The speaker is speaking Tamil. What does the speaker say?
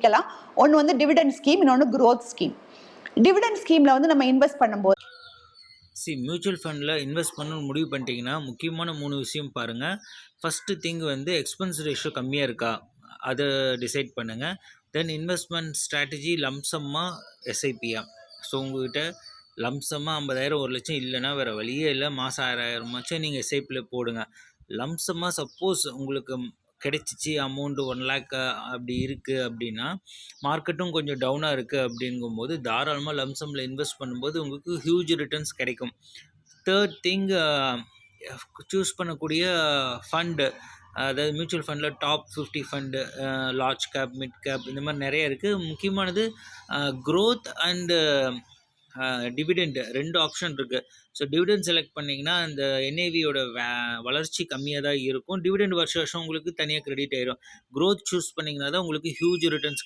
பிரிக்கலாம். ஒன்று வந்து டிவிடெண்ட் ஸ்கீம், இன்னொன்று growth ஸ்கீம். டிவிடெண்ட் ஸ்கீமில் வந்து நம்ம இன்வெஸ்ட் பண்ணும்போது மியூச்சுவல் ஃபண்டில் இன்வெஸ்ட் பண்ணணும்னு முடிவு பண்ணிட்டீங்கன்னா முக்கியமான 3 விஷயம் பாருங்கள். ஃபஸ்ட்டு திங் வந்து எக்ஸ்பென்ஸ் ரேஷியோ கம்மியாக இருக்கா அதை டிசைட் பண்ணுங்கள். தென் இன்வெஸ்ட்மெண்ட் ஸ்ட்ராட்டஜி லம்சம்மாக எஸ்ஐபியா. ஸோ உங்கள்கிட்ட லம்சமாக 50,000 1,00,000 இல்லைன்னா வேறு வழியே இல்லை, மாதம் 6,000 நீங்கள் எஸ்ஐபியில் போடுங்க. லம்சமாக சப்போஸ் உங்களுக்கு கிடைச்சிச்சு அமௌண்ட்டு 1,00,000 அப்படி இருக்குது அப்படின்னா, மார்க்கெட்டும் கொஞ்சம் டவுனாக இருக்குது அப்படிங்கும்போது தாராளமாக லம்சமில் இன்வெஸ்ட் பண்ணும்போது உங்களுக்கு ஹியூஜ் ரிட்டர்ன்ஸ் கிடைக்கும். தேர்ட் திங், சூஸ் பண்ணக்கூடிய ஃபண்டு, அதாவது மியூச்சுவல் ஃபண்டில் top 50 fund, large cap, mid cap, இந்த மாதிரி நிறைய இருக்குது. முக்கியமானது க்ரோத் அண்டு டிவிடெண்ட் 2 ஆப்ஷன் இருக்குது. ஸோ டிவிடெண்ட் செலக்ட் பண்ணிங்கன்னா அந்த என்ஏவியோட வளர்ச்சி கம்மியாக தான் இருக்கும். டிவிடெண்ட் வருஷம் வருஷம் உங்களுக்கு தனியாக கிரெடிட் ஆயிரும். க்ரோத் சூஸ் பண்ணிங்கன்னா தான் உங்களுக்கு ஹியூஜ் ரிட்டர்ன்ஸ்